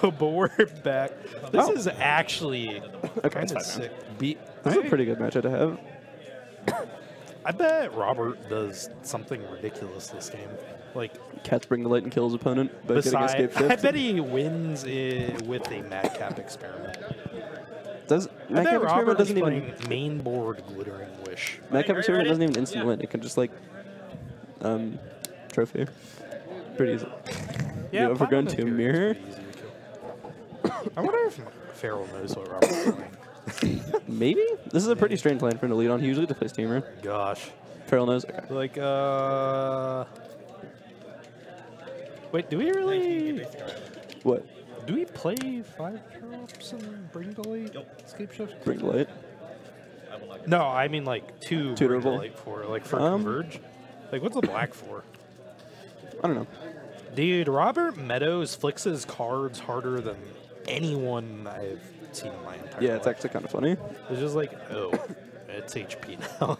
but we're back. This is actually kind of sick. This is a pretty good matchup to have. I bet Robert does something ridiculous this game. Like Cats bring the light and kill his opponent by getting escape shift. I bet he wins with a madcap experiment. Does madcap experiment doesn't even main board glittering wish. Madcap experiment doesn't even instant win. It can just like trophy. Pretty easy. Yeah, if we're going to mirror. I wonder if Farrell knows what Robert's doing. Maybe? This is a pretty strange lane for him to lead on. He usually plays teamer. Gosh. Farrell knows? Okay. Like, wait, do we really... What? Do we play 5 drops and bring the light? Escape shift? Bring the light? No, I mean like 2 bring the light for, like for converge. Like, what's the black for? I don't know. Dude, Robert Meadows flicks his cards harder than anyone I've seen in my entire life. Yeah, it's actually kind of funny. It's just like, oh, it's HP now.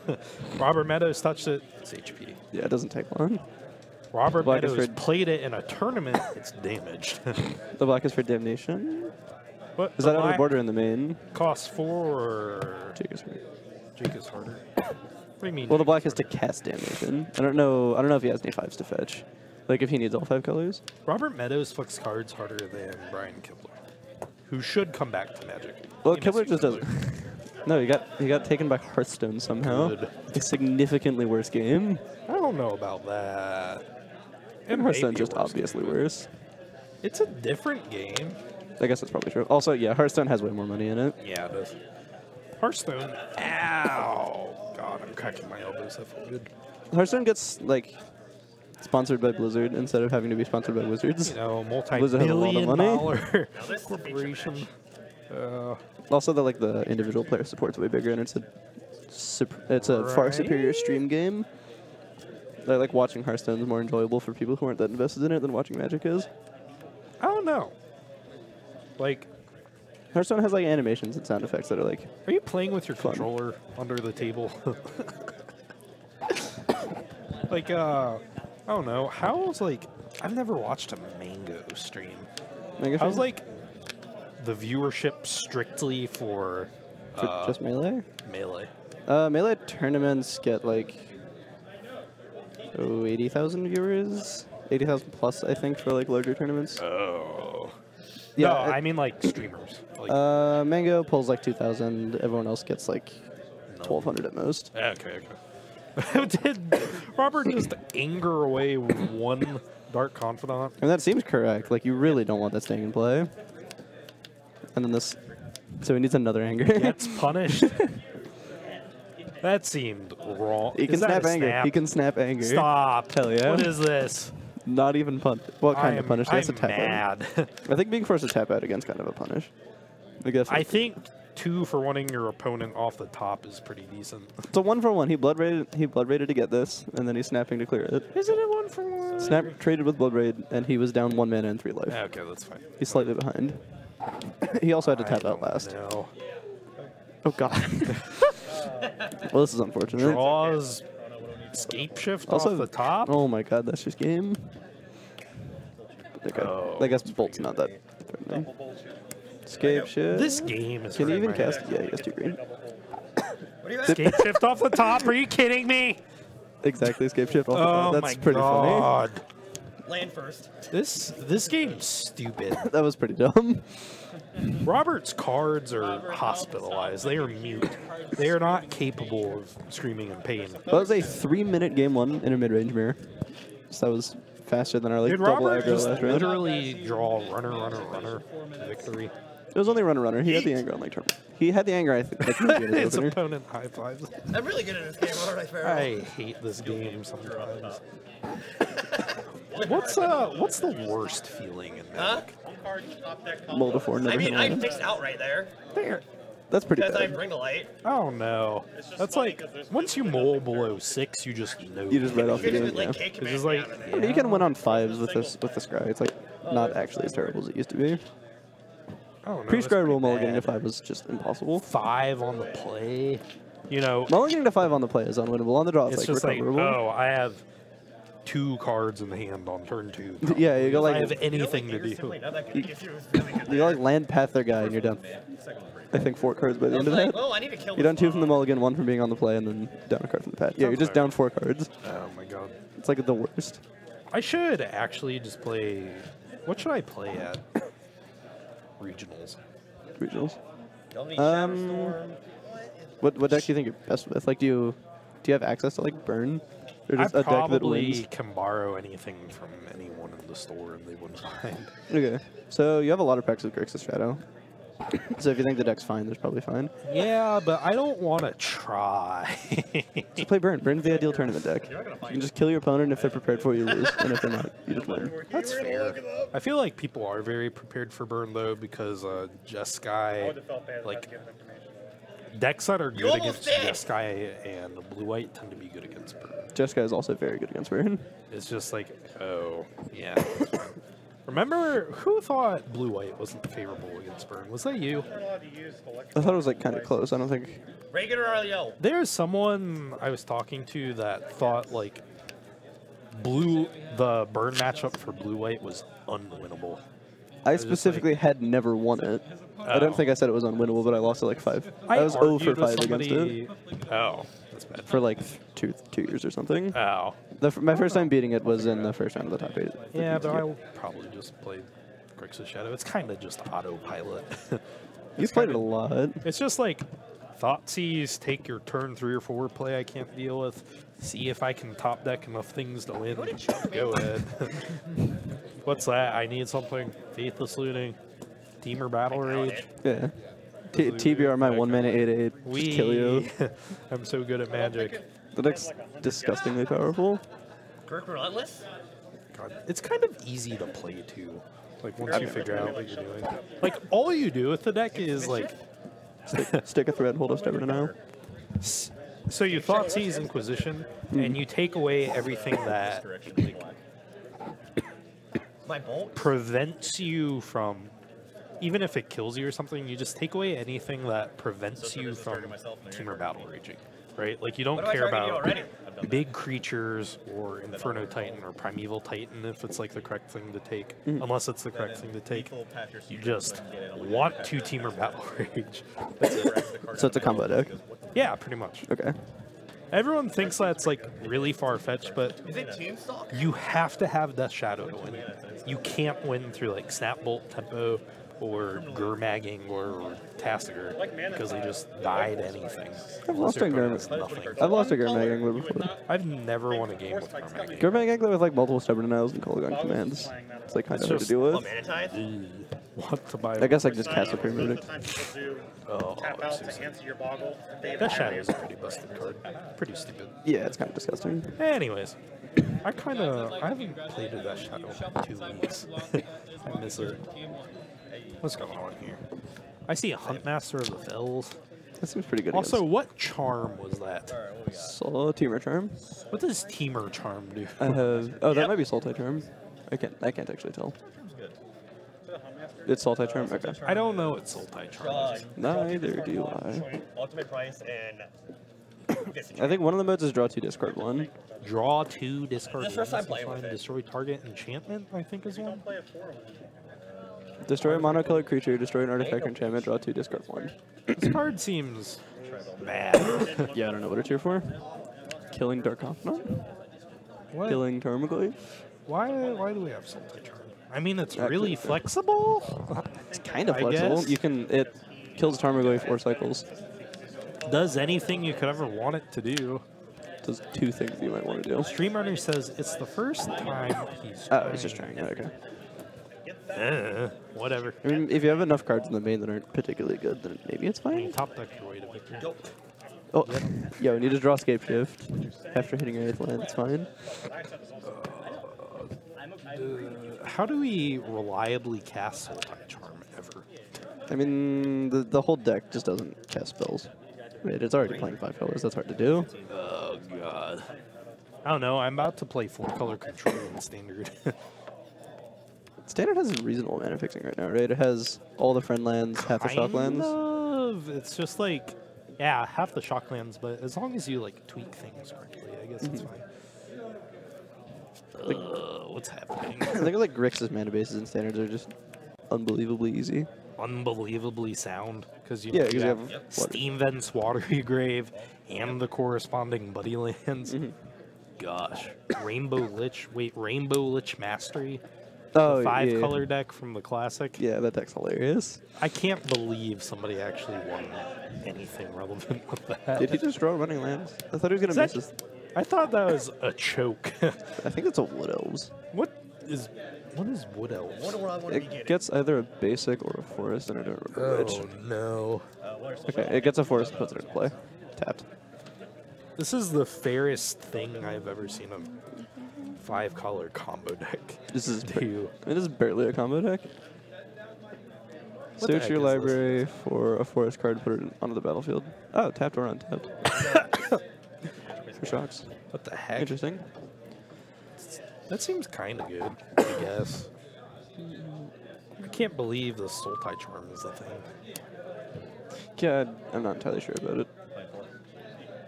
Robert Meadows touched it, it's HP. Yeah, it doesn't take long. Robert Meadows played it in a tournament, it's damaged. The black is for damnation. What? Is that on the border in the main? Costs 4 or... Jake is harder. Jake is harder. What do you mean? Well, the black is to cast damnation. I don't know if he has any 5s to fetch. Like if he needs all 5 colors. Robert Meadows flicks cards harder than Brian Kibler, who should come back to Magic. Well, Kibler just doesn't. No, he got taken by Hearthstone somehow. Good. A significantly worse game. I don't know about that. And Hearthstone's just obviously worse. It's a different game. I guess that's probably true. Also, yeah, Hearthstone has way more money in it. Yeah, it does. Hearthstone. Ow. God, I'm cracking my elbows. That felt good. Hearthstone gets, like, sponsored by Blizzard instead of having to be sponsored by Wizards. You know, Blizzard has a lot of money. multi-billion-dollar corporation. Also, the individual player support's way bigger, and it's a far superior stream game. I like watching Hearthstone is more enjoyable for people who aren't that invested in it than watching Magic is. I don't know. Like, Hearthstone has like animations and sound effects that are like. Are you playing with your controller under the table? Like, I don't know. How's like? I've never watched a Mango stream. How's like the viewership strictly for just Melee? Melee. Melee tournaments get like 80,000 viewers, 80,000 plus, I think, for like larger tournaments. Oh. Yeah, no, I mean like streamers. Like, Mango pulls like 2,000. Everyone else gets like 1,200 at most. Okay. Did Robert just anger away one Dark Confidant? And that seems correct. Like, you really don't want that staying in play. And then this... So he needs another anger. Gets punished? That seemed wrong. He can snap anger. Snap? He can snap anger. Stop. Hell yeah. What is this? Not even punish. What kind of punish? That's a tap mad. out. I think being forced to tap out against kind of a punish. I think 2 for wanting your opponent off the top is pretty decent. It's a 1 for 1. He blood raided to get this, and then he's snapping to clear it. Isn't it 1 for 1? Snap traded with blood raid, and he was down 1 mana and 3 life. Okay, that's fine. He's slightly behind. He also had to tap out last. No. Oh god. Well, this is unfortunate. Draws Scapeshift off the top. Oh my god, that's just game. I guess Bolt's not that threatening. Scapeshift. This game is. Can you even cast? Yeah, he has 2 green. Scapeshift off the top? Are you kidding me? Exactly, Scapeshift off the top. That's pretty funny. Land first. This game's stupid. That was pretty dumb. Robert's cards are hospitalized. They are mute. They are not capable of screaming in pain. That was a 3-minute game 1 in a mid-range mirror. So that was faster than our like double Robert aggro just last round. literally draw runner to victory. It was only runner. He had the anger on like turn. He had the anger. I think. His opponent high fives. I'm really good at this game, aren't I, Farrell? I hate this game sometimes. What's the worst feeling in Magic? Multifor never hit I fixed out right there. That's pretty bad. Because I bring the light. Oh no. That's like once you mull below 6, you just know. You just write off the game. Yeah. It's just like You can win on 5s with this guy. It's like not actually as terrible as it used to be. Oh, no, Pre-scry roll mulliganing to 5 was just impossible. 5 on the play. You know, mulliganing to 5 on the play is unwinnable. On the draw, it's like just recoverable. like, oh, I have 2 cards in the hand on turn 2. Yeah, you go like. I have anything to do. You go like land path their guy, and you're done. I think 4 cards by the end of that. Oh, I need to kill You're down 2 from the mulligan, 1 from being on the play, and then down a card from the pad. Yeah, you're just down 4 cards. Oh my god. It's like the worst. I should actually just play. What should I play at? Regionals. Regionals. What deck do you think you're best with? Like, do you have access to like burn, or just I a deck that probably wins? can borrow anything from anyone in the store and they wouldn't mind. Okay, so you have a lot of practice with Grixis Shadow. So if you think the deck's fine, there's probably fine. Yeah, but I don't want to try. Just play burn. Burn's the ideal tournament deck. You can just kill your opponent if they're prepared for you, lose, and if they're not, you just win. That's fair. I feel like people are very prepared for burn though because Jeskai, like decks that are good against Jeskai and blue-white tend to be good against burn. Jeskai is also very good against burn. It's just like, oh, yeah. Remember, who thought blue-white wasn't favorable against burn? Was that you? I thought it was like kind of close. I don't think. Regular RLO. There's someone I was talking to that thought like the burn matchup for blue-white was unwinnable. I specifically had never won it. I don't think I said it was unwinnable, but I lost it like 5. I was 0 for 5 against it. Oh, that's bad. For like two years or something. Oh. My first time beating it was in the first round of the top 8. Yeah, but I'll probably just play Grixis Shadow. It's kind of just autopilot. You've played it a lot. It's just like Thoughtseize, take your turn 3 or 4 play I can't deal with. See if I can top deck enough things to win. Go ahead. What's that? I need something. Faithless Looting. Teamer Battle Rage. Yeah. TBR my 1 mana 8/8. Just kill you. I'm so good at Magic. The deck's disgustingly powerful. Kirk Relentless? God, it's kind of easy to play too. Like once you figure out what you're doing. Like all you do with the deck is like stick a thread, hold a stubborn now. So you Thoughtseize Inquisition, and you take away everything that prevents you from, even if it kills you or something, you just take away anything that prevents you from Teamer Battle Raging, right? Like you don't care about big creatures or Inferno Titan or Primeval Titan if it's like the correct thing to take, unless it's the correct thing to take. You just want to Teamer Battle Rage. So it's a combo deck? Yeah, pretty much. Okay. Everyone thinks that's like really far-fetched, but you have to have Death Shadow to win. You can't win through like Snap Bolt Tempo or Gurmagging or Tassiger because they just died anything. I've lost a Gurmagging before. I've never won a game with Gurmagging. Gurmagging with like multiple Stubborn Denials and Kolaghan commands. It's like kind of hard to deal with. What to buy? I guess I can just cast a Premier. Oh, that Shadow is a pretty busted card. Pretty stupid. Yeah, it's kind of disgusting. Anyways, I haven't played a Death Shadow in 2 weeks. I miss it. What's going on here? I see a Huntmaster of the Fells. That seems pretty good. Also, what charm was that? Soul Teamer Charm. What does Teamer Charm do? I have. Oh, that might be Sultai Charm. I can't actually tell. It's Sultai Charm? Okay. I don't know what Sultai Charm is. Neither do I. Ultimate price and I think one of the modes is draw 2, discard 1. Draw 2, discard 1. First time playing with it. Destroy target enchantment, I think is one. Destroy a monocolored creature, destroy an artifact or enchantment, draw 2, discard 1. This card seems bad. Yeah, I don't know what it's here for. Killing Dark Confidant? What? Killing Tarmogoyf? Why do we have Sultai Charm? I mean, it's really flexible. It's kind of flexible. You can, it kills Tarmogoyf or cycles. Does anything you could ever want it to do. Does 2 things you might want to do. Streamrunner says it's the first time he's Oh, he's just trying it, okay. Whatever. I mean, if you have enough cards in the main that aren't particularly good, then maybe it's I fine. mean, top deck your way to victory. Oh, yo, we need to draw Scapeshift after hitting your 8th land. It's fine. How do we reliably cast Sultai Charm ever? I mean, the whole deck just doesn't cast spells. Right, it's already playing 5 colors. That's hard to do. Oh, God. I don't know. I'm about to play 4-color control in Standard. Standard has a reasonable mana fixing right now, right? It has all the friend lands, half the shock lands. It's just like, yeah, half the shock lands, but as long as you like tweak things correctly, I guess it's fine. What's happening? I think like Grix's mana bases and standards are just unbelievably easy. Unbelievably sound, because you, Yeah, know, 'cause you you have have Steam Vent's Watery Grave and the corresponding Buddy Lands. Gosh. Rainbow Lich Mastery. Oh, The 5 yeah. color deck from the Classic. Yeah, that deck's hilarious. I can't believe somebody actually won anything relevant with that. Did he just draw running lands? I thought he was gonna Is miss that- his. I thought that was a choke. I think it's a Wood Elves. What is Wood Elves? What do I want to be It getting? gets either a basic or a forest, and I don't remember which. Oh no. Okay, it gets a forest and puts it into play. Tapped. This is the fairest thing I've ever seen a 5 color combo deck. This is do. It is barely a combo deck. What the Search heck your is this? library for a forest card, put it onto the battlefield. Oh, tapped or untapped. For shocks. What the heck? Interesting. That seems kind of good, I guess. I can't believe the Sultai Charm is the thing. Yeah, I'm not entirely sure about it.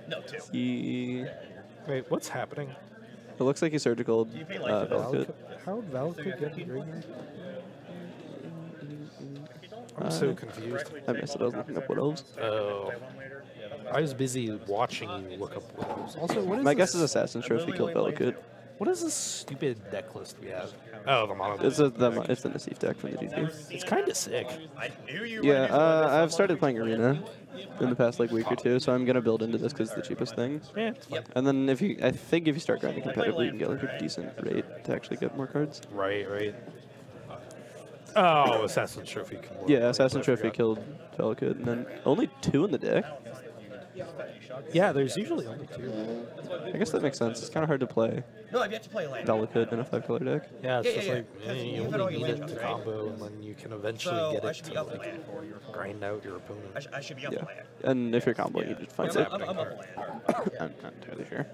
No, 2. He. Wait, what's happening? It looks like he surgical you pay life for this? Valakut. How did Valakut get in Graveyard? I'm so confused. I missed it. I was looking up Wood Elves. Oh. I was busy watching you look up Wood Elves. Also, what is My this? guess is Assassin's Trophy killed Valakut. What is this stupid deck list we have? Oh, the mono. It's a Nassif deck from the GT. It's kind of sick. Yeah, I've started playing Arena in the past like week or two, so I'm gonna build into this because it's the cheapest thing. Yeah, it's fine. And then I think if you start grinding competitively, you can get like a decent rate to actually get more cards. Right, right. Oh, Assassin's Trophy. Yeah, Assassin's Trophy killed Valakut, and then only 2 in the deck. Yeah, there's usually only 2. I guess that makes sense. It's kind of hard to play No, I've yet to play a land. Valakut in a 5-color deck. Yeah, it's Yeah, just yeah, like yeah. you You've got all only your need it land to drops, right? combo, and then you can eventually So get I it should be to up like, land. grind out your opponent. I should be up Yeah, land. and if you're comboing, you just find it. I'm up land. I'm not entirely sure.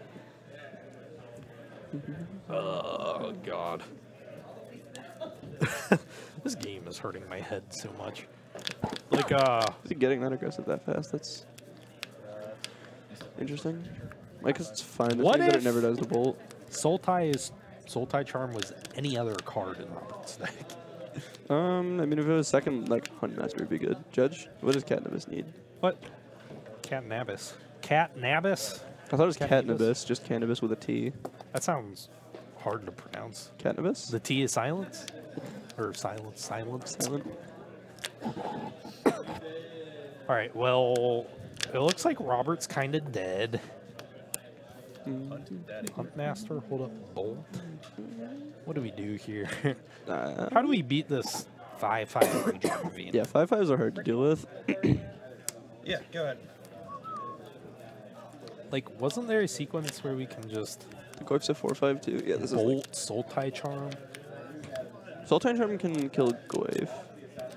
Oh god. This game is hurting my head so much. Like Is he getting that aggressive that fast? That's interesting. I guess it's fine. It What means that if- it never does the bolt. Sultai Charm was any other card in Robert's deck. I mean, if it was second, like Hunt Master would be good. Judge, what does Catnabis need? What? Catnabis. Catnabis? I thought it was Catnabis? Catnabis, just cannabis with a T. That sounds hard to pronounce. Catnabis? The T is silence? Or silence? Silent. Alright, well, it looks like Robert's kind of dead. Huntmaster, hold up, bolt. What do we do here? How do we beat this 5/5 Raging Ravine? Yeah, 5/5s are hard to deal with. Yeah, go ahead. Like, wasn't there a sequence where we can just The Goif's a 4/5 too. Yeah, this is like, bolt Sultai Charm? Sultan Charm can kill Goif.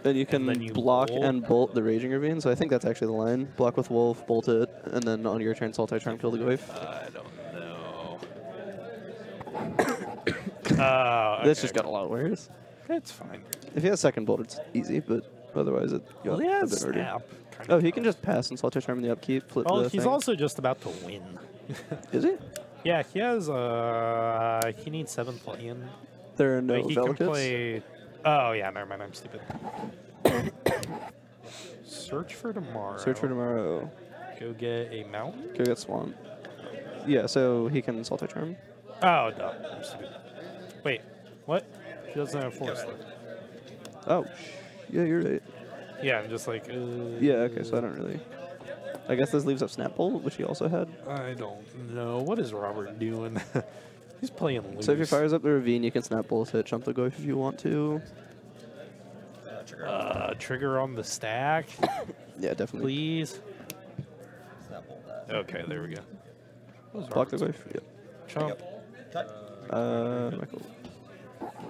Then you can then you block bolt? and bolt the Raging Ravine, so I think that's actually the line. Block with Wolf, bolt it, and then on your turn, Sultai Charm, kill the Goif. I don't know. This just got a lot worse. It's fine. If he has second bolt, it's easy, but otherwise it got Well, he a has bit harder. snap. Oh, he can just pass and Sultai Charm in the upkeep, flip Well, the he's thing. also just about to win. Is he? Yeah, he has, he needs 7th land. There are no But he can Valakuts? play... Oh, yeah, never mind, I'm stupid. Search for tomorrow. Search for tomorrow. Go get a mountain? Go get Swamp. Yeah, so he can Sultai Charm. Oh, no, I'm stupid. Wait, what? He doesn't have forest left. Oh, yeah, you're right. Yeah, I'm just like, Yeah, okay, so I don't really... I guess this leaves up Snap Bolt, which he also had. I don't know. What is Robert doing? He's playing loose. So if he fires up the Ravine, you can Snap Bolt it, jump the Goif if you want to. Trigger on the stack, Yeah, definitely. please. Okay, there we go. What was Block the Robert's Goif. Yeah. Chump. Michael.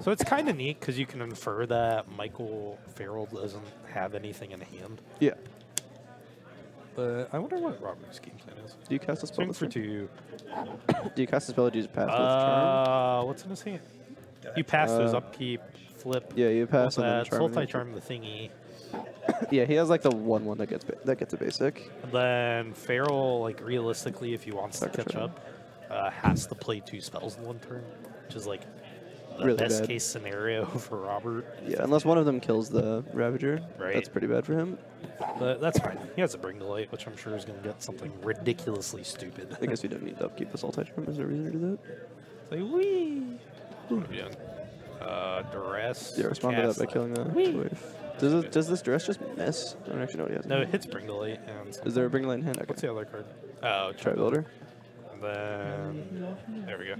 So it's kind of neat because you can infer that Michael Farrell doesn't have anything in hand. Yeah. But I wonder what Robert's game plan is. Do you cast a spell? Swing this for turn? 2. Do you cast a spell to use pass with charm? What's in his hand? You pass those upkeep, flip. Yeah, you pass and then that, charm. and Sultai then- Charm the thingy. Yeah, he has like the 1/1 that gets a basic. And then Farrell, like realistically, if he wants to Second catch turn. up, has to play 2 spells in 1 turn. which is like the Really best bad. case scenario for Robert. Yeah, unless one of them kills the Ravager. Right. That's pretty bad for him. But that's fine. He has a Bring to Light, which I'm sure is going to get something ridiculously stupid. I guess we don't need to upkeep Assault Type from. Is there a reason to do that? It's like, wee. What are we doing? Duress. Yeah, respond to that by killing the wave. Does this Duress just miss? I don't actually know what he has. No, it hits Bring to Light. And Is there a Bring Light in hand? Okay. what's the other card? Oh, Try Builder. And then there we go.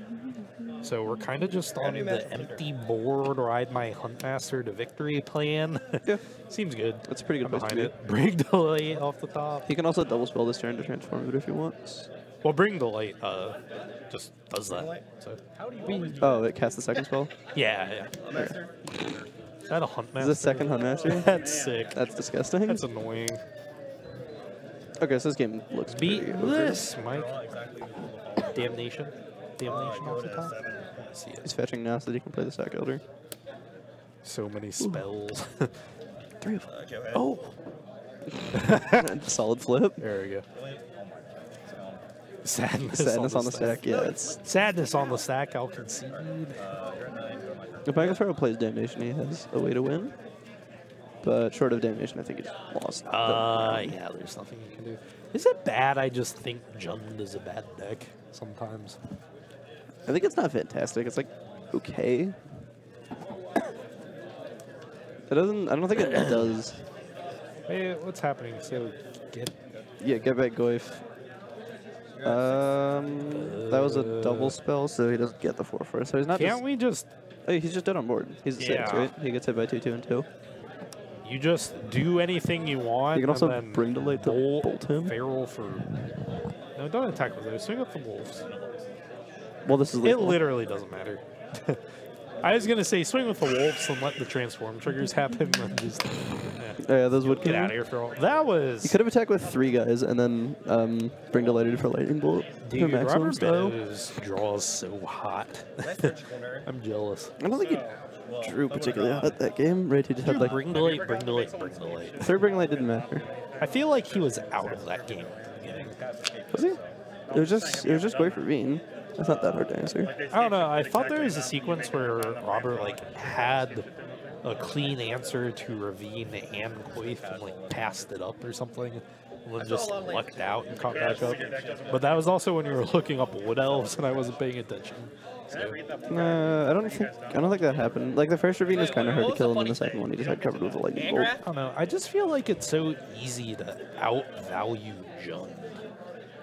So we're kind of just on the empty board, ride my Huntmaster to victory plan. Yeah. Seems good. That's a pretty good I'm place to behind be. it. Bring to Light off the top. He can also double spell this turn to transform it if he wants. Well, Bring to Light just does that. So Oh, it casts the second spell? yeah. Is that a Huntmaster? Is this second Huntmaster? That's sick. That's disgusting. That's annoying. Okay, so this game looks Beat pretty over. this, Mike. Damnation. Damnation off the top. See it. He's fetching now so that he can play the Sack Elder. So many spells. 3 of them. Go ahead. Oh! Solid flip. There we go. Sadness Sadness on the stack. Yeah, it's. Sadness on the stack, I'll concede. If Michael Farrell plays Damnation, he has a way to win. But short of Damnation, I think he's lost. Yeah, there's nothing you can do. Is it bad? I just think Jund is a bad deck sometimes. I think it's not fantastic. It's like okay. It doesn't. I don't think it does. Hey, what's happening? So get. Yeah, get back Goif. That was a double spell, so he doesn't get the 4/4. So he's not. Can't we just? Hey, he's just dead on board. He's a 6, Yeah. right? He gets hit by 2, 2, and 2. You just do anything you want. You can also and then Bring to Light to bolt him. Farrell for. No, don't attack with those. Swing up the wolves. Well, this is It lethal. literally doesn't matter. I was gonna say swing with the wolves and let the transform triggers happen. And just Yeah, those would get out of here for all. That was. He could have attacked with 3 guys and then Bring to Light for Lightning Bolt. Dude, for maximum Robert style. Meadows draws so hot. I'm jealous. I don't think he drew particularly hot at that game, right? He just had like Bring the light, bring the light, bring the light. 3rd Bring Light didn't matter. I feel like he was out of that game. Was he? It was just Goif Ravine. That's not that hard to answer. I don't know. I thought there was a sequence where Robert like had a clean answer to Ravine and Goif and like passed it up or something, and then just lucked out and caught back up. But that was also when you were looking up Wood Elves and I wasn't paying attention. So. I don't think that happened. Like the first Ravine was kind of hard to kill, and then the second one he just had covered with a Lightning Bolt. I don't know. I just feel like it's so easy to outvalue Jund.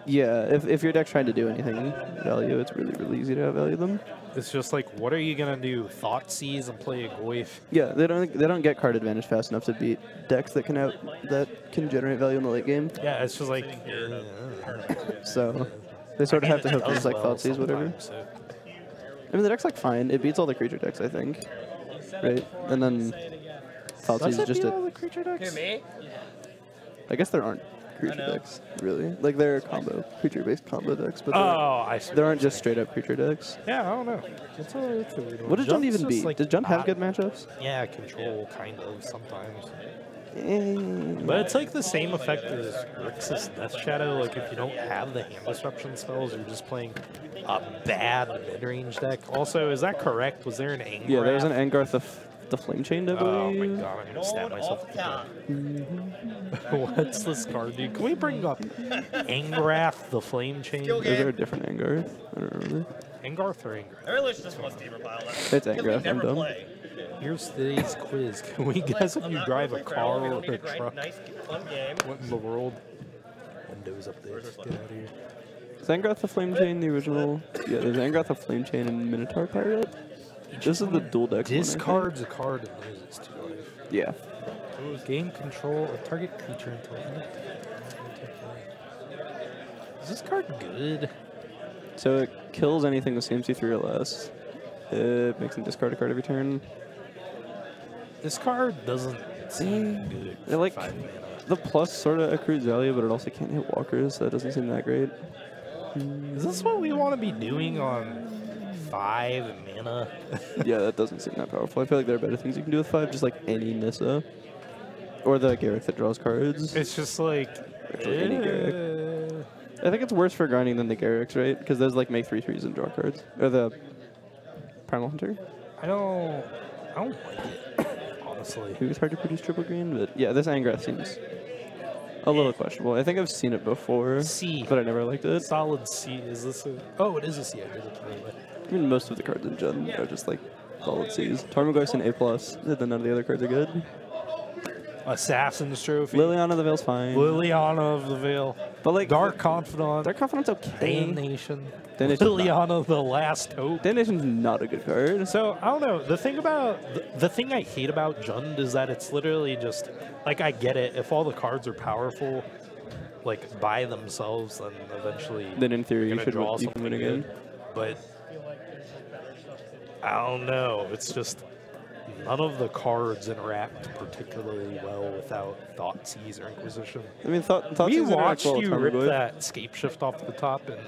Yeah, if your deck's trying to do anything value, it's really easy to outvalue them. It's just like, what are you gonna do? Thoughtseize and play a Goif? Yeah, they don't get card advantage fast enough to beat decks that can generate value in the late game. Yeah, it's just like. So they sort of have to hope things like Thoughtseize, whatever. So. I mean, the deck's like fine. It beats all the creature decks, I think. Right? And then Thoughtseize is just all a. the creature decks? I guess there aren't creature decks, really. Like they're creature-based combo decks, but I see. there aren't just straight-up creature decks. Yeah, I don't know. It's a weird one. What does Jund Jund's even just, beat? like, Does Jund have not- good matchups? Yeah, control, kind of, sometimes. Eh. But it's like the same effect as Grixis Death Shadow. Like, if you don't have the hand disruption spells, you're just playing a bad mid-range deck. Also, is that correct? Was there an Angrath? Yeah, there's an Angarth the Flame Chained, I Oh my believe. god, I'm gonna stab myself. What's this card, dude? Can we bring up Angrath the Flame Chain? Is there a different Angarth? I don't remember. Angarth or Angrath? I really just want Steamer pile. It's Angrath, I'm dumb. Here's today's quiz. Can we guess if you drive a car or a truck? Nice, fun game. What in the world? Windows updates. Get out of here. Is Angarth the Flame Chain the original? Yeah, there's Angarth the Flame Chain and Minotaur Pirate. This is the dual deck one, I think. Discards a card and loses 2 life. Yeah. Gain control of target creature until end. Is this card good? So it kills anything with CMC3 or less. It makes them discard a card every turn. This card doesn't seem good. I like 5 mana. the plus sort of accrues value, but it also can't hit walkers, so that doesn't seem that great. Is this what we want to be doing on 5 mana? Yeah, that doesn't seem that powerful. I feel like there are better things you can do with 5, just like any Nissa. Or the Garrick that draws cards. It's just like... Any Garrick. I think it's worse for grinding than the Garricks, right? Because those like make 3/3s and draw cards. Or the Primal Hunter. I don't like it, honestly. It was hard to produce triple green, but yeah, this Angrath seems a little questionable. I think I've seen it before, C. but I never liked it. Solid C. Is this a... Oh, it is a C. I did it anyway. I mean, most of the cards in Jund are just like solid Cs. Tarmogoyf's an A+, then none of the other cards are good. Assassin's Trophy. Liliana the Veil's fine. Liliana of the Veil. But like Dark Confidant. Dark Confidant's okay. Damnation. Danation's Liliana the Last Hope. Danation's not a good card. So, I don't know. The thing about... The thing I hate about Jund is that it's literally just... Like, I get it. If all the cards are powerful, like, by themselves, then eventually... Then in theory, you gonna should draw you can win something again. good. But... I don't know. It's just... None of the cards interact particularly well without Thoughtseize or Inquisition. I mean, Thoughtseize We interact watched well with you rip Tarmogoyf. that Scapeshift off the top, and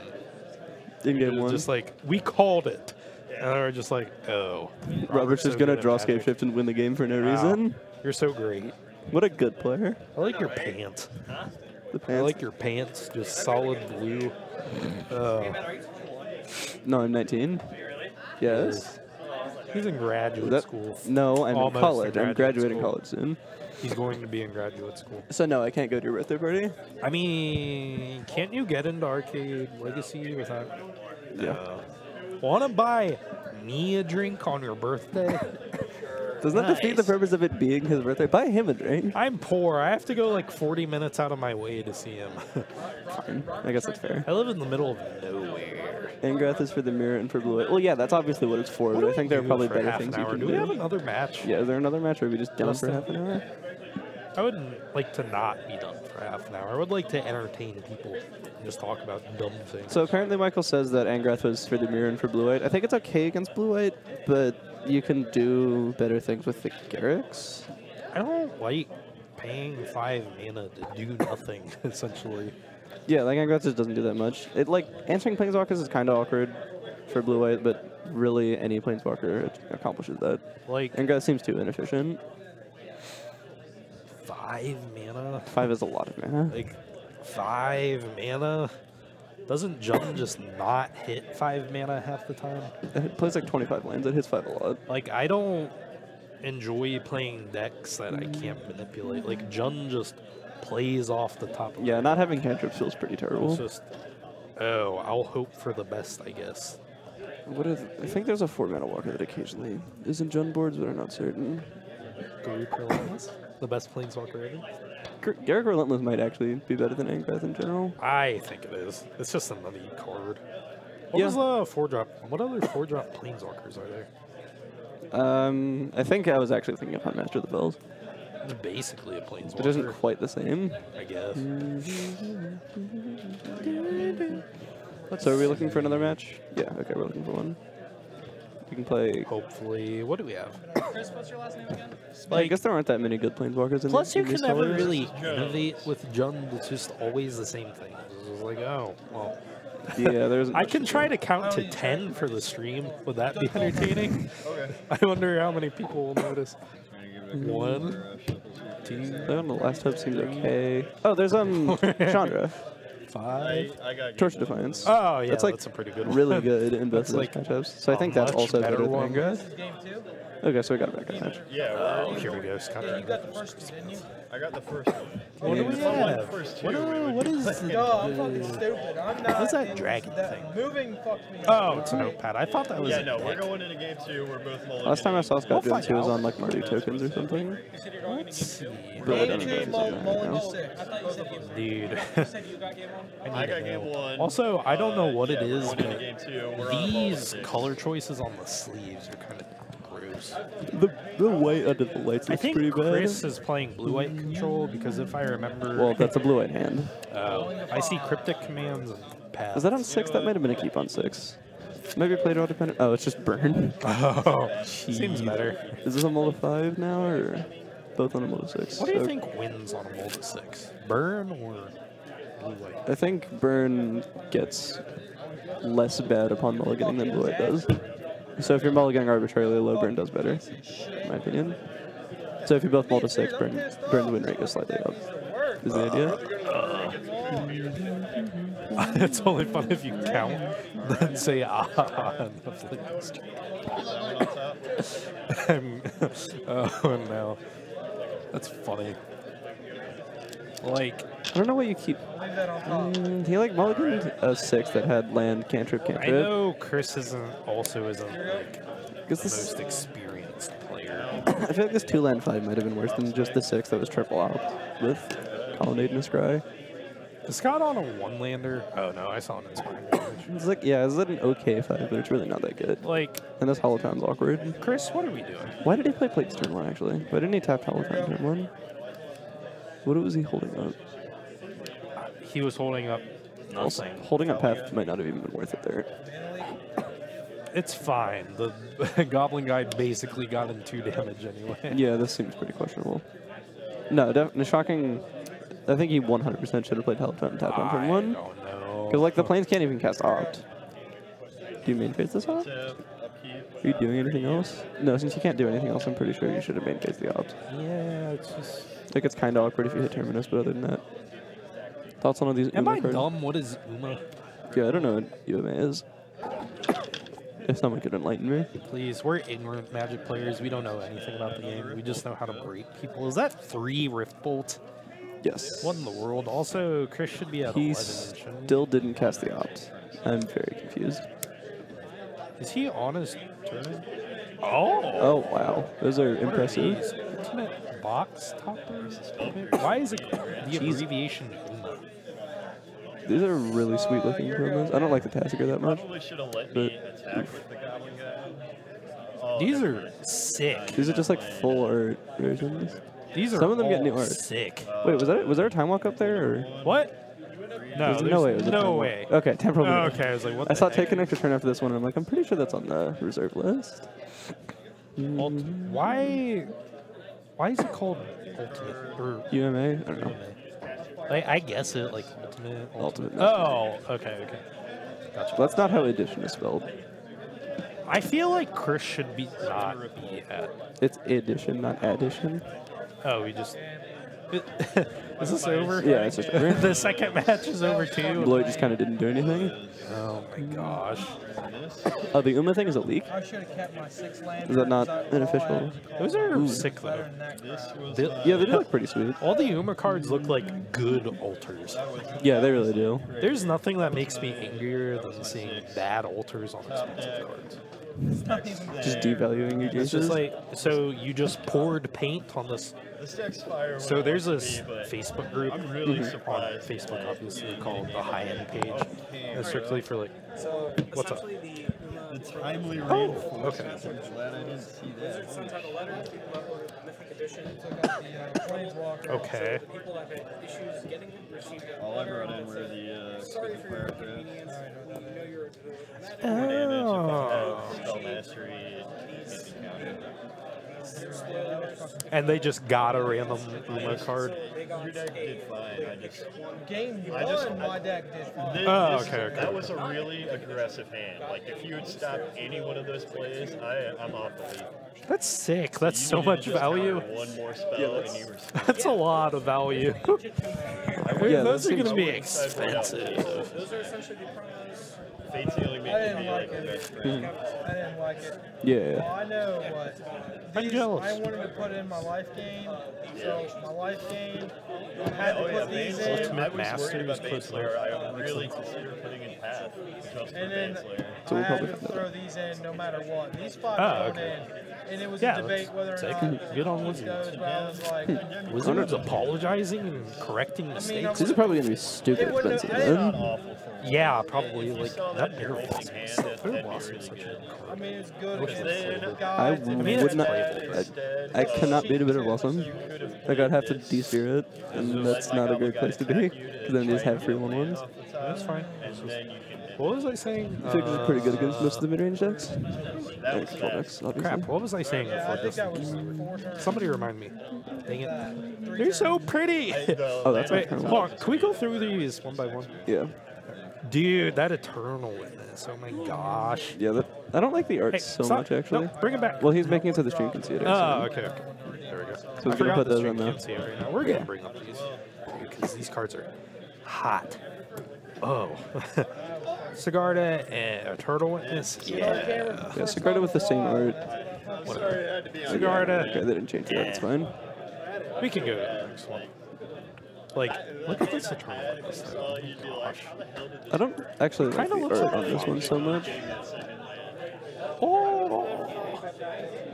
In it game was one. just like, we called it. And we were just like, oh. Robert's just so gonna good at draw Magic. Scapeshift and win the game for no Wow. reason. You're so great. What a good player. I like your pants. The I pants. like your pants, just solid blue. No, I'm 19. Yes. He's in graduate That- school. No, I'm Almost in college. in I'm graduate graduating school. college soon. He's going to be in graduate school. So no, I can't go to your birthday party. I mean, can't you get into Arcade Legacy without... Yeah. Want to buy me a drink on your birthday? Doesn't that defeat the Nice. purpose of it being his birthday? Buy him a drink. I'm poor. I have to go like 40 minutes out of my way to see him. Fine. I guess that's fair. I live in the middle of nowhere. Angrath is for the mirror and for blue. Well, yeah, that's obviously what it's for, What but do I think we there are do probably for better half things an you hour? can Do do. we have another match? Yeah, is there another match, or are we just done for Justin? half an hour? I wouldn't like to not be done for half an hour. I would like to entertain people and just talk about dumb things. So apparently Michael says that Angrath was for the mirror and for blue-white. I think it's okay against blue-white, but you can do better things with the Garrix. I don't like paying 5 mana to do nothing, essentially. Yeah, like Angrath just doesn't do that much. It like answering planeswalkers is kind of awkward for blue-white, but really any planeswalker accomplishes that. Like, Angrath seems too inefficient. 5 mana? 5 is a lot of mana. Like, 5 mana? Doesn't Jund just not hit 5 mana half the time? It plays like 25 lands. It hits 5 a lot. Like, I don't enjoy playing decks that I can't manipulate. Like, Jund just plays off the top of Yeah, my not head. having cantrips feels pretty It's terrible. just, oh, I'll hope for the best, I guess. What is? I think there's a 4-mana walker that occasionally is in Jund boards, but I'm not certain. Garruk Relentless? The best planeswalker ever? Garruk Relentless might actually be better than Angrath in general. I think it is. It's just a nutty card. What Yeah. was the 4-drop? What other 4-drop planeswalkers are there? I think I was actually thinking of Huntmaster of the Bells, It's basically a planeswalker. which isn't quite the same. I guess. So are we looking for another match? Yeah, okay, we're looking for one. We can play. Hopefully. What do we have? Chris, what's your last name again? I guess there aren't that many good planeswalkers in Plus, you in these can never colors. really innovate with Jund. It's just always the same thing. It's just like, oh, well. Yeah, there's. I can try to count to 10 for the stream. Would that be entertaining? Okay. I wonder how many people will notice. 1, 2, The last hope seems okay. Oh, there's Chandra. 5. I got Torch Defiance. Oh, yeah, That's, like, that's a pretty good one. Really good in both That's of those like matchups. So I a think that's much also better better than one. Angrath. Game 2? Okay, so we got a backup match. Yeah, Oh, here we go. you got the first two, didn't you? I got the first one. What do we have? First What, two. what is No, I'm fucking stupid. I'm not. What's that dragon thing? Moving fucked me Oh, up. it's a notepad. I thought that was Yeah, a no, we're deck. going into game 2. We're both mulliganing. Last time I saw Scott We'll Jones, he find was out. on like Mardu tokens or something. Let's see. But I Game don't know if 2, he's on that right mulligan now. 6. Both of them. Dude. I got game 1. Also, I don't know what it is, Going into but game 2. We're on these mulligan 6. color choices on the sleeves are kind of gross. The white under the lights I looks think pretty Chris bad. is playing blue-white control because if I remember, Well, that's a blue-white hand. I see cryptic commands and paths. Is that on 6? That might have been a keep on 6. Maybe play draw dependent. Oh, it's just burn. Oh, seems better. Is this a mold of 5 now, or both on a mold of 6? What do you think wins on a mold of 6? Burn or blue-white? I think burn gets less bad upon mulliganing than blue-white does. So if you're mulliganing arbitrarily low, burn does better, in my opinion. So if you both mold of 6, burn's win rate goes slightly up. is the idea. It's only fun if you count, then say and the flipping streak. Oh no, that's funny. Like, I don't know what you keep. He like mulliganed a 6 that had land, cantrip, cantrip. I know Chris also isn't like the this, most experienced player. I feel like this 2-land 5 might have been worse than just the 6 that was triple out with Colonnade and a Scry. Is Scott on a 1-lander? Oh no, I saw an inspiring damage. It's like, yeah, it's like an okay 5, but it's really not that good. Like, And this Holotron's awkward. Chris, what are we doing? Why did he play Plates turn 1, actually? Why didn't he tap Holotron turn 1? What was he holding up? He was holding up Also, nothing. holding up Path might not have even been worth it there. It's fine. The Goblin guy basically got in 2 damage anyway. Yeah, this seems pretty questionable. No, definitely shocking. I think he 100% should have played Holotron and tapped on turn 1. I don't know. Because, like, the planes can't even cast Opt. Do you main phase this Opt? Are you doing anything else? No, since you can't do anything else, I'm pretty sure you should have main phased the Opt. Yeah, it's just... Like, it's kind of awkward if you hit Terminus, but other than that. Thoughts on all these Am Uma I cards? dumb? What is Uma? Yeah, I don't know what UMA is. If someone could enlighten me. Please, we're ignorant Magic players. We don't know anything about the game. We just know how to break people. Is that 3 Rift Bolt? Yes. What in the world? Also, Chris should be at He 11, shouldn't he? still didn't cast the Opt. I'm very confused. Is he on his turn? Oh! Oh, wow. Those are What are impressive. these? Ultimate box toppers? Why is it the abbreviation UMA? These are really sweet looking promos. I don't like the Tassiger that much. Probably should have let But- me attack with the Goblin guy. Oh, These never are mind. sick. These are just like full art versions. These are Some of them get all new art. sick. Wait, was there a time walk up there? Or? What? No, There's no way. It was a no time walk. way. Okay, temporal. Oh, movement. okay, I was like, what I the saw heck? take an extra turn after this one, and I'm like, I'm pretty sure that's on the reserve list. Why is it called Ultimate? Or, UMA? I don't know. I guess it, like, Ultimate. Ultimate. Oh, okay. Gotcha. That's not how edition is spelled. I feel like Chris should not be at. It's edition, not addition. Oh, we just. Is this over? Yeah, it's just over. The second match is over too. Lloyd just kind of didn't do anything. Oh my gosh. Oh, the UMA thing is a leak? I should have kept my 6 land. Is that not an official? Those are sick though. Yeah, they do look pretty sweet. All the Uma cards look like good altars. Yeah, they really do. There's nothing that makes me angrier than seeing bad altars on expensive cards. Just devaluing your It's just cases. like, so you just poured paint on this. So there's this Facebook group I'm really on surprised. Facebook, obviously, called the High End Page. And it's strictly for like, what's up? The timely Oh, reinforcement. okay. I'm glad I didn't see that. Some type of letter, mythic edition. Okay. People that had issues getting it received it. All I brought in were the Sorry for your fire inconvenience. I know you're. Oh. spell mastery. And they just got a random Uma card. Your deck did fine. I just Game just- one, my deck did fine. Oh, okay. That was a really aggressive hand. Like if you had stopped any one of those plays, I'm off the lead. That's sick. That's You so needed to much just value. counter one more spell and you were. That's a lot of value. Yeah, Those are that going to seems- be expensive. Those are essentially the promos. Fate's the only I making didn't me like like a it. best friend. I didn't like it. Yeah. Well, I know what. I'm jealous. I wanted to put in my life game, so my life game, I had to Oh yeah, put these Baneslayer. in. I was Master worried about is close Baneslayer. I would really consider putting in Path just for And then Baneslayer. So I we'll had probably to find that throw out. these in no matter what. These 5 Oh, were going okay. in, and it was Yeah, a debate that's whether or sick. not Good on these Wizards. goes, but I was like, Wizards apologizing and correcting mistakes. These are probably going to be stupid It wouldn't- expensive I- then. Awful for me. Yeah, probably. If you Like, saw that that Bitter Bitter Blossom. hand, Bitter that'd be Blossom really is such good. a I mean, it's good Which against then the I guys. I mean, would it's not. playable. I cannot beat a Bitter Blossom. Like, I'd have to de-sphere it, and that's not a great place to be, because then you just have free 1/1s. That's fine. And then you can. What was I saying? Figures are pretty good against most of the mid-range decks. That And was control fast. decks, obviously. Crap, what was I saying Yeah, I before think this? that was 4 turns. Somebody remind me. Dang it. 3 They're so turns. pretty. Oh, that's Wait, Eternal. hold on. Can we go through these one by one? Yeah. Dude, that Eternal Witness. Oh my gosh. Yeah, I don't like the art Hey, so stop. much, actually. No, bring it back. Well, he's making it so the stream can see it. Oh, actually. okay. There we go. we're I gonna forgot put the those stream on now. can't see it right now. We're gonna bring up these because these cards are hot. Oh, Sigarda and a Turtle Witness. Yeah, Yeah, Sigarda with the same art. Sorry, I had to be on. Sigarda. Okay, they didn't change that. It's fine. We can go to the next one. Like, look at this Turtle Witness. Oh gosh. I don't actually like Kinda the looks art like on this one so much. Oh.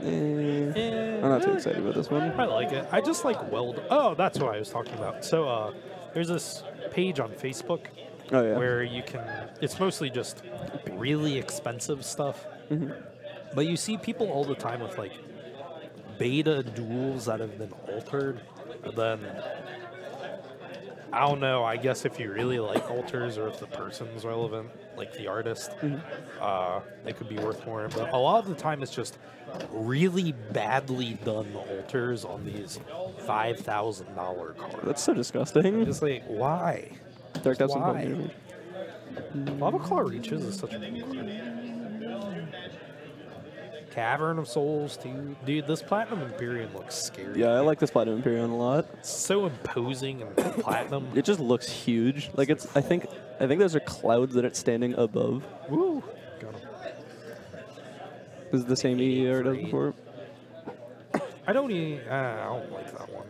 I'm not too excited about this one. I like it. I just like weld. Oh, that's what I was talking about. So there's this page on Facebook Oh yeah. where you can. It's mostly just really expensive stuff, but you see people all the time with like beta duels that have been altered. And then I don't know. I guess if you really like alters or if the person's relevant, like the artist, they could be worth more. But a lot of the time, it's just really badly done alters on these $5,000 cards. That's so disgusting. Just like, why? Dark Depths and Why? Bone Damage. Lava Claw Reaches is such a cool card. Cavern of Souls, too. Dude, this Platinum Imperium looks scary. Yeah, I like this Platinum Imperium a lot. It's so imposing and platinum. It just looks huge. Like it's. I think those are clouds that it's standing above. Woo! Got him. This is the same EE art as before. I don't like that one.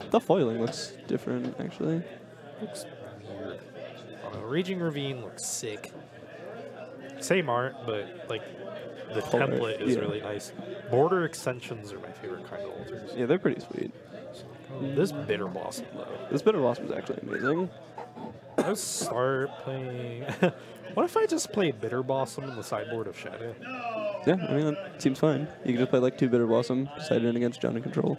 The foiling looks different, actually. Looks weird. Raging Ravine looks sick. Same art, but like the template is really nice. Border extensions are my favorite kind of alters. Yeah, they're pretty sweet. This Bitter Blossom though. This Bitter Blossom is actually amazing. Let's start playing. What if I just play Bitter Blossom in the sideboard of Shadow? Yeah, I mean that seems fine. You can just play like 2 Bitter Blossom, side in against John in control.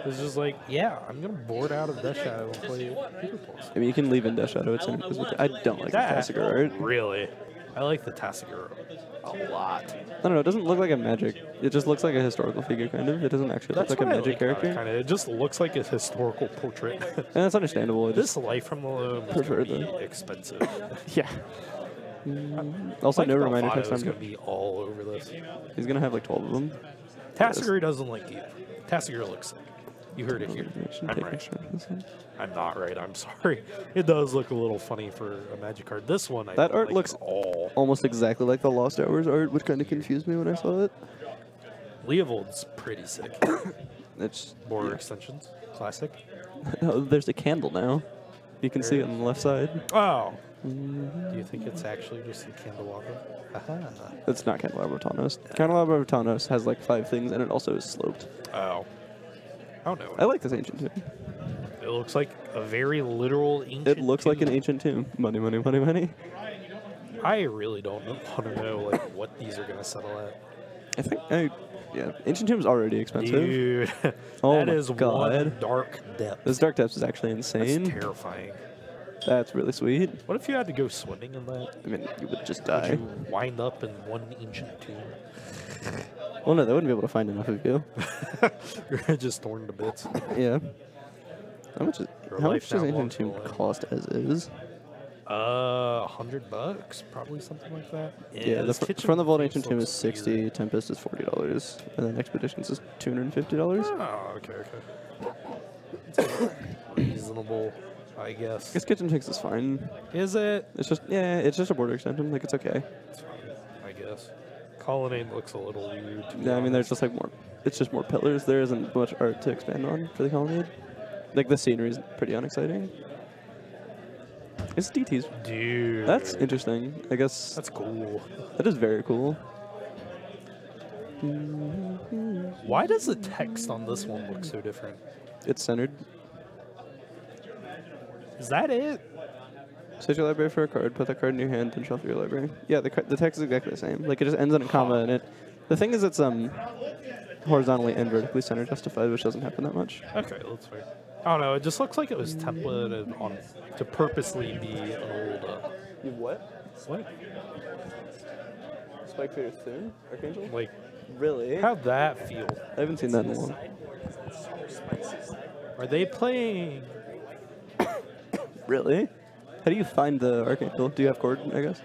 It's just like, yeah, I'm gonna board out of Death Shadow and play Bitter Blossom. I mean, you can leave in Death Shadow. It's in, I don't like the Tassiger art. Really? I like the Tassiger a lot. I don't know. It doesn't look like a magic. It just looks like a historical figure, kind of. It doesn't actually look like a magic character. Kind of. It just looks like a historical portrait. And that's understandable. This Life from the Loam is going to be expensive. Yeah. Also, no reminder text. I'm going to be all over this. He's going to have like 12 of them. Tassiger doesn't like you. Tassiger looks sick. You heard it here. I'm right. I'm not right. I'm sorry. It does look a little funny for a Magic card. This one, that art looks almost exactly like the Lost Hours art, which kind of confused me when I saw it. Leovold's pretty sick. It's border extensions, classic. Oh, there's a candle now. You can see it on the left side. Oh. Do you think it's actually just a candelabra? Aha. It's not Candelabra of Tawnos. Candelabra of Tawnos has like 5 things, and it also is sloped. Oh. I don't know. I like this ancient tomb. It looks like a very literal ancient It looks like an ancient tomb. Money, money, money, money. I really don't want to know like what these are going to settle at. I think, yeah, ancient tomb's already expensive. Dude, oh that my is God. one dark depth. This dark depth is actually insane. That's terrifying. That's really sweet. What if you had to go swimming in that? I mean, you would just die. Would you wind up in one ancient tomb? Well, no, they wouldn't be able to find enough of you. You're just torn to bits. Yeah. How much does ancient tomb cost as is? $100, probably something like that. Yeah, the from the Vault Ancient Tomb is $60, Tempest is $40, and then Expeditions is $250. Oh, okay. It's reasonable, I guess. I guess Kitchen Sinks is fine. Is it? It's just a border extension. Like it's okay. It's fine, I guess. Colonnade looks a little weird. Yeah, I mean, there's just like more. It's just more pillars. There isn't much art to expand on for the Colonnade. Like the scenery is pretty unexciting. It's DTs. Dude. That's interesting. I guess. That's cool. That is very cool. Why does the text on this one look so different? It's centered. Is that it? Search your library for a card, put that card in your hand, and shuffle your library. Yeah, the text is exactly the same. Like, it just ends in a comma, and the thing is it's horizontally and vertically center justified, which doesn't happen that much. Okay, that's fair. I don't know, it just looks like it was templated on to purposely be an old... You what? What? Spike Fader Thune? Archangel? Like, really? How'd that feel? I haven't seen that in a while. Are they playing... Really? How do you find the Archangel? Do you have cord, I guess?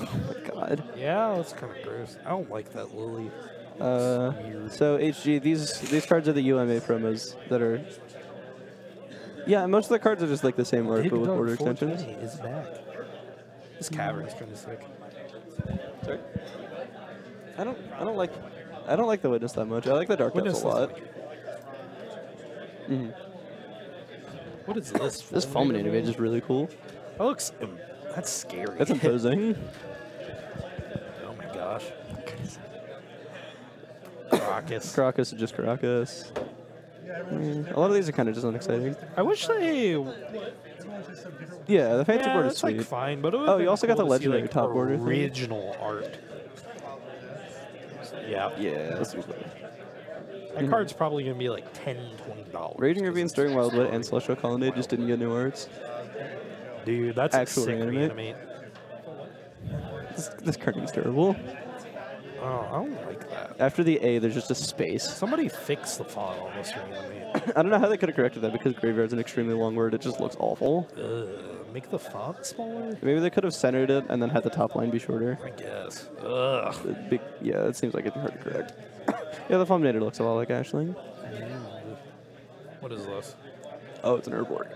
Oh my god. Yeah, that's kind of gross. I don't like that lily. So HG, these cards are the UMA promos that are. Yeah, most of the cards are just like the same art, but with border extensions. Is back. This cavern is kind of sick. Sorry. I don't like the Witness that much. I like the Dark Depths a lot. What is this? This Fulminator Mage is really cool. That looks. That's scary. That's imposing. Oh my gosh. Caracas. Caracas is just Caracas. A lot of these are kind of just unexciting. I wish they. Yeah, the fancy board is it's sweet. like fine, but Oh, you also got the legendary like top border thing. Original art. Yeah. Yeah, that's cool. That card's probably gonna be like $10, $20. Raging Ravine, Stirring Wildwood, and Celestial Colonnade just didn't get new arts. Dude, that's Actual a sick reanimate. reanimate. This card is terrible. Oh, I don't like that. After the A, there's just a space. Somebody fix the font on this reanimate. I don't know how they could have corrected that because Graveyard's an extremely long word. It just looks awful. Make the font smaller? Maybe they could have centered it and then had the top line be shorter. I guess. Ugh. Yeah, it seems like it'd be hard to correct. Yeah, the Fulminator looks a lot like Ashling. What is this? Oh, it's an Urborg.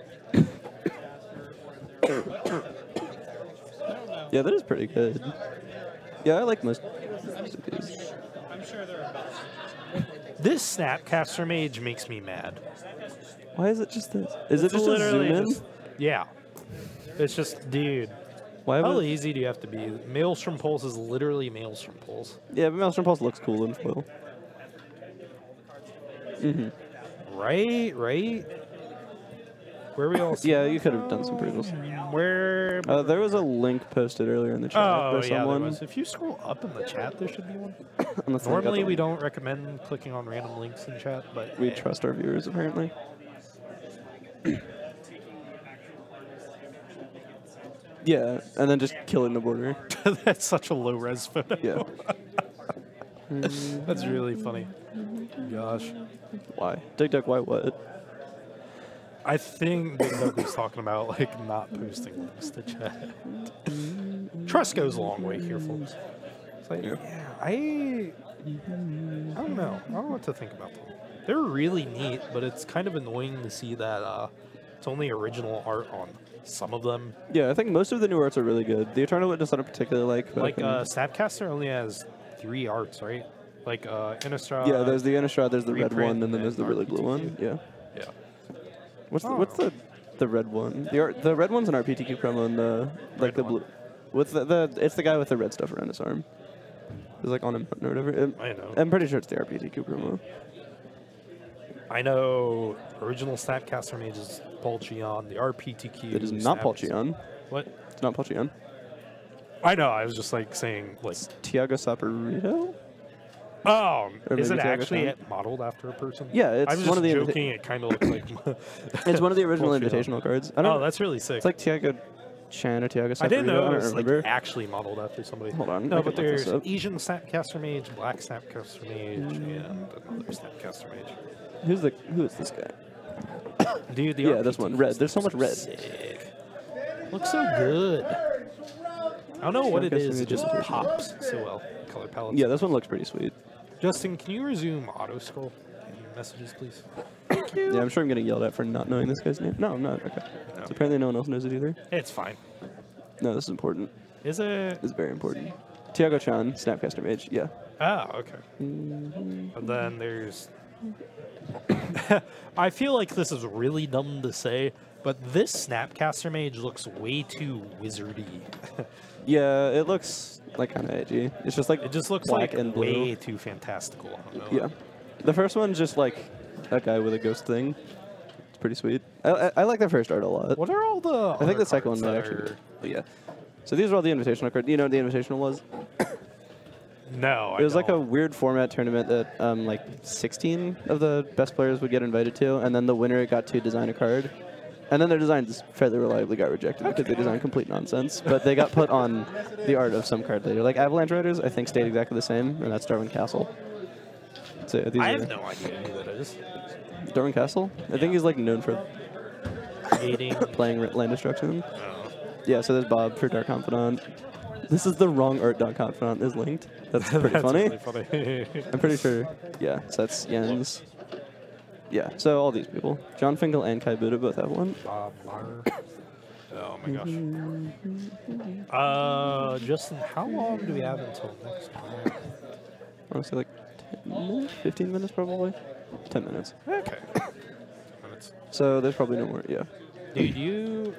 Yeah, that is pretty good. Yeah, I like most of these. This Snapcaster Mage makes me mad. Why is it just this? Is it It's just a zoom literally in? just- yeah. It's just, dude. Why How would, lazy do you have to be? Maelstrom Pulse is literally Maelstrom Pulse. yeah, but Maelstrom Pulse looks cool in foil. Right? Where are we all? Yeah, you could have done some previews. Where? There was a link posted earlier in the chat Oh, by yeah, there someone. was. If you scroll up in the chat, there should be one. Unless they got Normally, the we link. don't recommend clicking on random links in chat, but We trust our viewers, apparently. Yeah, and then just killing the border. that's such a low res photo. Yeah. That's really funny. Gosh. Why? Dig Dug, why what? I think Big Doug was talking about like not posting links to chat. Trust goes a long way here, folks. It's like, I don't know. I don't know what to think about them. They're really neat, but it's kind of annoying to see that it's only original art on some of them. Yeah, I think most of the new arts are really good. The Eternal Witness I don't particularly like. Like Snapcaster only has 3 arts, right? Like Innistrad. yeah, there's the Innistrad, there's the red reprint, one, and then there's the really blue RPTQ. one. Yeah. Yeah. What's the red one? The red one's an RPTQ promo, and the Red the one. blue. What's the it's the guy with the red stuff around his arm. It's like on him or whatever. I know. I'm pretty sure it's the RPTQ promo. I know original Snapcaster Mage is Polcheon. The RPTQ. It is not Polcheon. What? It's not Polcheon. I know. I was just like saying like. Tiago Saporito? Oh, Or is it maybe Tiago actually Chan? modeled after a person? Yeah, it's I was one just of the joking. It kind of looks like. It's one of the original Polcheon. invitational cards. I don't. Oh, that's really sick. It's like Tiago Chan or Tiago Saporito. I didn't know I it don't was like remember. actually modeled after somebody. Hold on, I No, can but look this there's up. Asian Snapcaster Mage, Black Snapcaster Mage, and another Snapcaster Mage. Who is this guy? Dude, the Yeah, this one. RPTQ Red. There's so much red. Sick. Looks so good. I don't know what it Snapcaster is. It Mage just invitation. pops so well. Color palette. Yeah, this one looks pretty sweet. Justin, can you resume auto scroll in your messages, please? Yeah, I'm sure I'm getting yelled at for not knowing this guy's name. No, I'm not. Okay. No. So apparently no one else knows it either. It's fine. No, this is important. Is it? This is very important. Tiago Chan, Snapcaster Mage. Yeah. Ah, okay. And then there's. I feel like this is really dumb to say, but this Snapcaster Mage looks way too wizardy. Yeah, it looks like kind of edgy. It's just like It just looks black like and blue. way too fantastical. I don't know. Yeah. The first one's just like a guy with a ghost thing. It's pretty sweet. I like the first art a lot. What are all the? I think the second one might actually. But yeah. So these are all the invitational cards. You know what the invitational was? No, It was like a weird format tournament that like 16 of the best players would get invited to, and then the winner got to design a card. And then their designs fairly reliably got rejected because they designed complete nonsense. But they got put on the art of some card later. Like Avalanche Riders, I think stayed exactly the same, and that's Darwin Castle. So these I are have no idea who that is. Darwin Castle. I think he's like known for Creating. playing Land Destruction. Oh. Yeah, so there's Bob for Dark Confidant. This is the wrong art.conf font is linked. That's pretty funny. Really funny. I'm pretty sure. Yeah, so that's Jens. Yeah, so all these people. John Finkel and Kai Buddha both have one. Bob Marr. Oh my gosh. Justin, how long do we have until next time? I want to say like 10 minutes, 15 minutes probably. 10 minutes. Okay. 10 minutes. So there's probably no more. Yeah. Dude, you.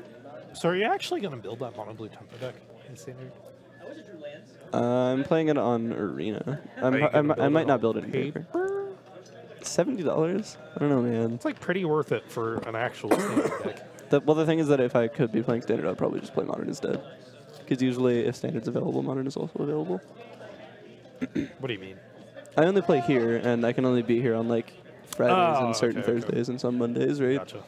So are you actually going to build that mono blue tempo deck in standard? I'm playing it on Arena. I might not build it in paper. $70? I don't know, man. It's like pretty worth it for an actual standard deck. Well, the thing is that if I could be playing standard, I'd probably just play modern instead. Because usually, if standard's available, modern is also available. What do you mean? I only play here, and I can only be here on like Fridays and certain okay, Thursdays and some Mondays, right? Gotcha.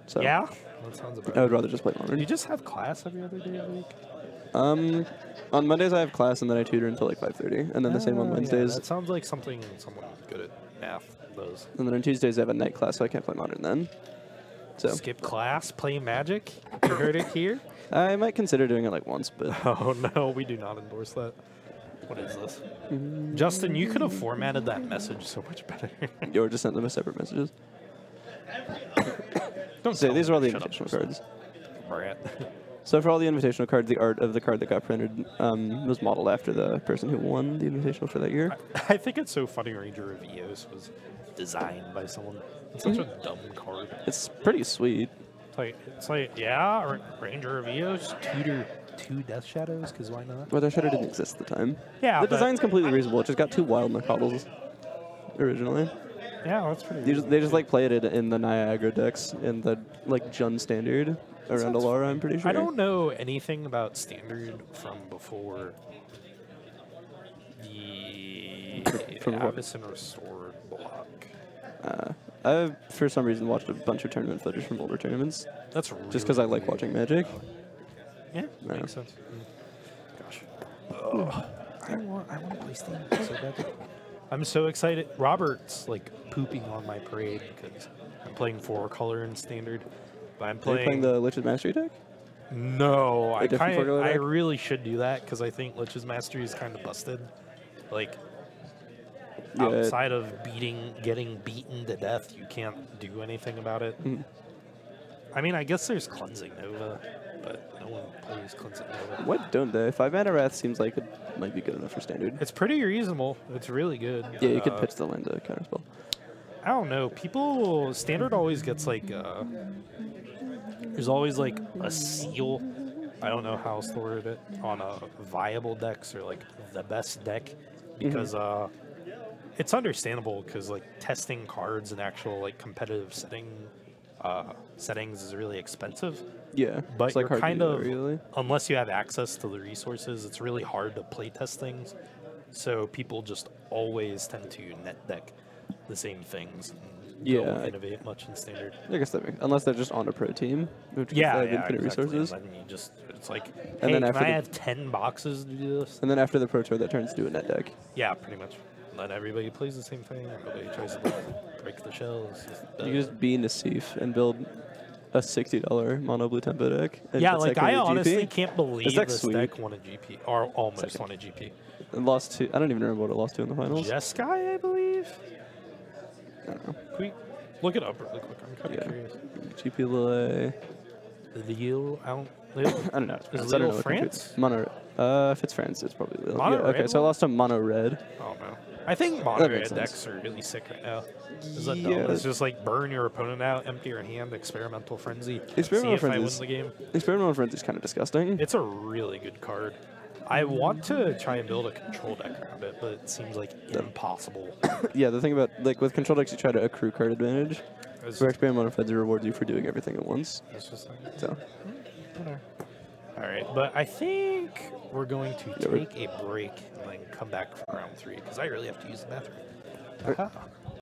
So Yeah? That sounds about I would rather just play modern. You just have class every other day of the week? On Mondays I have class, and then I tutor until like 5:30, and then the same on Yeah, Wednesdays. that sounds like something someone good at math does. And then on Tuesdays I have a night class, so I can't play modern then. So Skip class, play Magic. You heard it here. I might consider doing it like once, but Oh no, we do not endorse that. What is this? Justin, you could have formatted that message so much better. or just send them as separate messages. Don't So tell these me are all the to shut up, invitational Justin. cards. Brat. So for all the invitational cards, the art of the card that got printed was modeled after the person who won the invitational for that year. I think it's so funny Ranger of Eos was designed by someone. It's such a dumb card. It's pretty sweet. It's like yeah, Ranger of Eos, tutor 2 Death Shadows, because why not? Weather Shadow didn't exist at the time. Yeah, The but- design's completely reasonable. It just got 2 wild Nacoddles originally. Yeah, that's pretty They just like played it in the Niagara decks in the like Jun standard around Alara, I'm pretty sure. I don't know anything about standard from before the From what? Avacyn Restored block. I've for some reason watched a bunch of tournament footage from older tournaments That's really just because I like weird. watching Magic. Yeah, No. makes sense. Gosh. I want to play standard so bad. I'm so excited. Robert's like pooping on my parade because I'm playing 4-color in standard. But I'm Are you playing the Lich's Mastery deck? No, I different kind 4-color I deck? really should do that because I think Lich's Mastery is kind of busted. Like Yeah. outside of getting beaten to death, you can't do anything about it. Mhm. I mean, I guess there's Cleansing Nova, but no one plays Cleansing Nova. What don't they? 5 mana Wrath seems like it might be good enough for standard. It's pretty reasonable. It's really good. Yeah, you could pitch the land to counterspell. I don't know. Standard always gets like there's always like a seal. I don't know how else to word it on viable decks or like the best deck because it's understandable because like testing cards in actual like competitive settings is really expensive. Yeah, But it's like you're hard to kind do that, of really. unless you have access to the resources, it's really hard to play test things. So people just always tend to net deck the same things. And Yeah. don't innovate much in standard. I guess that makes, unless they're just on a pro team, which Yeah, have yeah, infinite exactly. resources. And then you just, it's like, And hey, then can after I the- have 10 boxes to do this? And then after the pro tour, that turns to a net deck. Yeah, pretty much. And then everybody plays the same thing. Everybody tries to break the shells. You can just be Nassif and build a $60 mono blue tempo deck. And Yeah, put like second I in a GP. honestly can't believe deck's this sweet. deck won a GP, or almost Second. won a GP. And lost to, I don't even remember what it lost to in the finals. Jeskai, I believe. I don't know. Can we look it up really quick? I'm kind of Yeah. curious. GP Lille. Lille, I don't. I don't know. Is I don't Lille know what country France? it's- Mono. If it's France, it's probably Lille. Mono Yeah, okay, red so I one? lost to Mono Red. Oh no. I think That mono makes red sense. decks are really sick right now. Is that Yeah. dumb? It's just like burn your opponent out, empty your hand, experimental frenzy. Experimental see if Frenzy I is- win the game. Experimental Frenzy is kind of disgusting. It's a really good card. I want to try and build a control deck around it, but it seems like impossible. Yeah, the thing about, like, with control decks, you try to accrue card advantage. It's, Where Experimental Frenzy rewards you for doing everything at once. it's just like, So, whatever. All right, but I think we're going to Yeah, we're- take a break and then come back for round 3 because I really have to use the bathroom. Alright. Aha.